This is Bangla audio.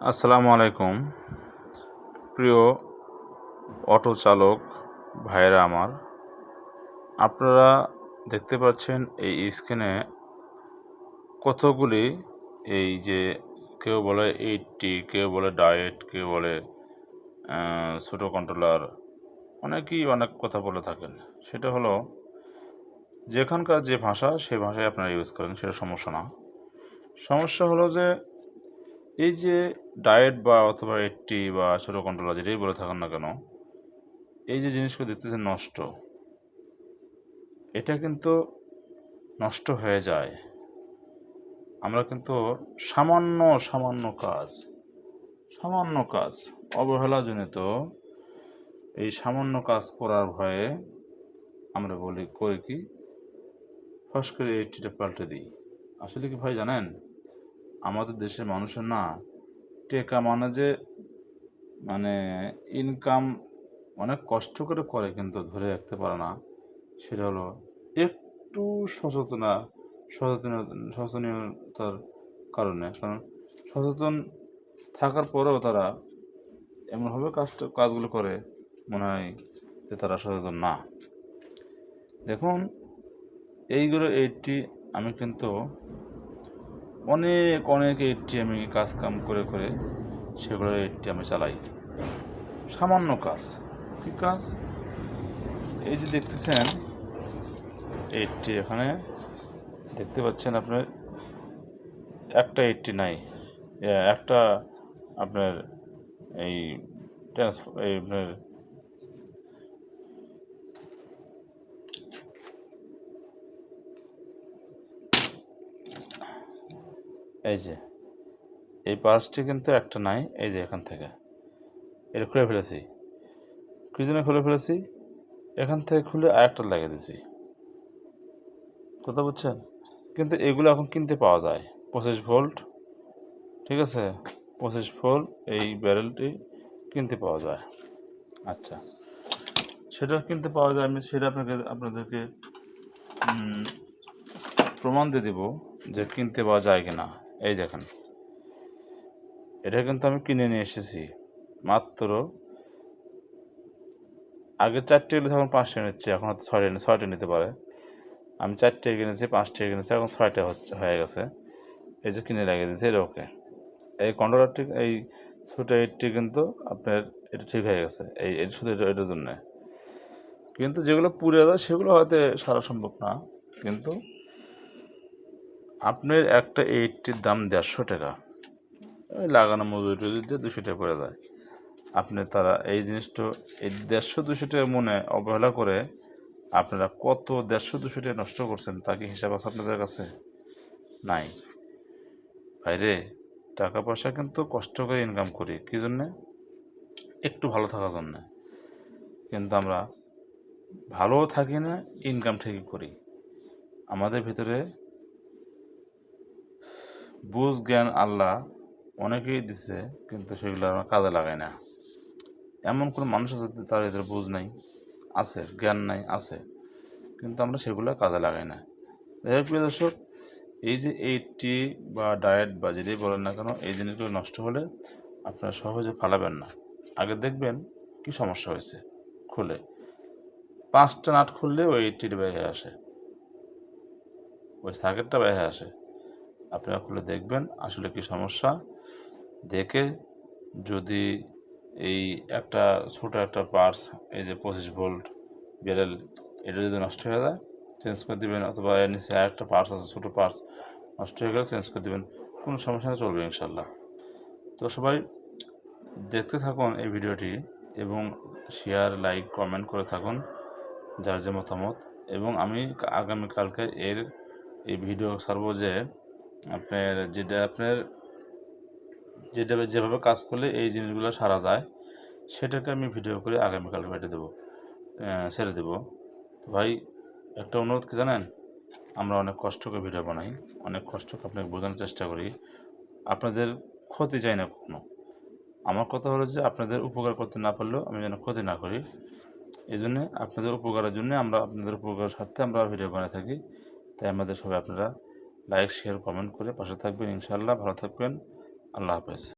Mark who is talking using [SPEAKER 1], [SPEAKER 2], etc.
[SPEAKER 1] আসসালামু আলাইকুম। প্রিয় অটো চালক ভাইয়েরা আমার, আপনারা দেখতে পাচ্ছেন এই স্ক্রিনে কতগুলি এই যে কেউ বলে 80, কেউ বলে ডায়েট, কেউ বলে ছোটো কন্ট্রোলার, অনেকেই অনেক কথা বলে থাকেন। সেটা হলো যেখানকার যে ভাষা সেই ভাষায় আপনারা ইউজ করেন, সেটা সমস্যা না। সমস্যা হলো যে এই যে ডায়েট বা অথবা 80 বা ছোটো কন্ট্রোলার যেটাই বলে থাকেন না কেন, এই যে জিনিসগুলো দেখতেছেন নষ্ট, এটা কিন্তু নষ্ট হয়ে যায়। আমরা কিন্তু সামান্য কাজ অবহেলাজনিত এই সামান্য কাজ করার ভয়ে আমরা করি কি, ফস করে 80টা পাল্টে দিই। আসলে কি ভাই জানেন, আমাদের দেশের মানুষের না টেকা মানে ইনকাম অনেক কষ্ট করে কিন্তু ধরে রাখতে পারে না। সেটা হলো একটু সচেতনতার কারণে। কারণ সচেতন থাকার পরেও তারা এমনভাবে কাজগুলো করে, মনে হয় যে তারা সচেতন না। দেখুন, এইগুলো 80 আমি কিন্তু অনেক 80 আমি কাম করে সেগুলো 80 আমি চালাই। সামান্য কাজ, কী কাজ? এই যে দেখতেছেন 80, এখানে দেখতে পাচ্ছেন আপনার একটা 80 নাই, একটা আপনার এই এই আপনার এই যে এই পার্সটি কিন্তু একটা নাই। এই যে এখান থেকে এটা খুলে ফেলেছি। কী জন্য খুলে ফেলেছি? এখান থেকে খুলে আরেকটা লাগিয়ে দিয়েছি। কথা বুঝছেন? কিন্তু এগুলো এখন কিনতে পাওয়া যায় 25 ভোল্ট, ঠিক আছে? 25 ভোল্ট এই ব্যারেলটি কিনতে পাওয়া যায়। আচ্ছা, সেটা কিনতে পাওয়া যায়, আমি সেটা আপনাদেরকে প্রমাণ দিয়ে দেবো যে কিনতে পাওয়া যায় কি না। এই দেখেন, এটা কিন্তু আমি কিনে নিয়ে এসেছি মাত্র, আগে 4টে কিনেছি, এখন 5টে নিচ্ছে, এখন হয়তো 6টে নিতে পারে। আমি 4টে কিনেছি, 5টে কিনেছি, এখন 6টে হয়ে গেছে। এই যে কিনে লাগিয়ে দিয়েছি, এটা ওকে। এই কন্ট্রোলারটি, এই ছোটো 80 কিন্তু আপনার এটা ঠিক হয়ে গেছে। এটা শুধু এটার জন্যে। কিন্তু যেগুলো পুড়ে যায় সেগুলো হয়তো সারা সম্ভব না। কিন্তু আপনার একটা 80-র দাম 150 টাকা, ওই লাগানো মজুরি দিয়ে 200 টাকা পড়ে যায়। তারা এই জিনিসটা, এই 150-200 টাকা মনে অবহেলা করে আপনারা কত 150-200 টাকা নষ্ট করছেন, তা কি হিসাব আছে আপনাদের কাছে? নাই ভাইরে। টাকা পয়সা কিন্তু কষ্ট করে ইনকাম করি, কী জন্যে? একটু ভালো থাকার জন্যে। কিন্তু আমরা ভালোও থাকি না, ইনকাম ঠিকই করি। আমাদের ভিতরে বুঝ জ্ঞান আল্লাহ অনেকেই দিছে, কিন্তু সেগুলো আমরা কাজে লাগাই না। এমন কোনো মানুষ আছে তার ভিতরে বুঝ নাই, আছে, জ্ঞান নাই, আছে, কিন্তু আমরা সেগুলো কাজে লাগাই না। যাই হোক প্রিয় দর্শক, এই যে 80 বা ডায়েট বা যেটাই বলেন না কেন, এই জিনিসগুলো নষ্ট হলে আপনারা সহজে ফালাবেন না। আগে দেখবেন কি সমস্যা হয়েছে। খুলে 5টা নাট খুললে ওই 80 বের হয়ে আসে, ওই সার্কিটটা বের হয়ে আসে। আপনারা খুলে দেখবেন আসলে কি সমস্যা। দেখে যদি এই একটা ছোটো একটা পার্টস, এই যে 25 ভোল্ট ব্যারেল, এটা যদি নষ্ট হয়ে যায় চেঞ্জ করে দেবেন, অথবা এর নিচে আরেকটা পার্টস আছে, ছোটো পার্টস নষ্ট হয়ে গেলে চেঞ্জ করে দেবেন, কোনো সমস্যা না, চলবে ইনশাল্লাহ। তো সবাই দেখতে থাকুন এই ভিডিওটি, এবং শেয়ার, লাইক, কমেন্ট করে থাকুন যার যে মতামত। এবং আমি আগামীকালকে এই ভিডিও ছাড়বো যে যেটা যেভাবে কাজ করলে এই জিনিসগুলো সারা যায়, সেটাকে আমি ভিডিও করে আগামীকালকে ছেড়ে দেবো। তো ভাই, একটা অনুরোধ কি জানেন, আমরা অনেক কষ্ট করে ভিডিও বানাই, অনেক কষ্ট করে আপনাকে বোঝানোর চেষ্টা করি, আপনাদের ক্ষতি চাই না কখনো। আমার কথা হলো যে আপনাদের উপকার করতে না পারলেও আমি যেন ক্ষতি না করি। এই জন্যে আপনাদের উপকারের জন্য আপনাদের উপকারের স্বার্থে আমরা ভিডিও বানিয়ে থাকি। তাই আমাদের সবাই আপনারা লাইক, শেয়ার, কমেন্ট করে পাশে থাকবেন ইনশাআল্লাহ। ভালো থাকবেন। আল্লাহ হাফেজ।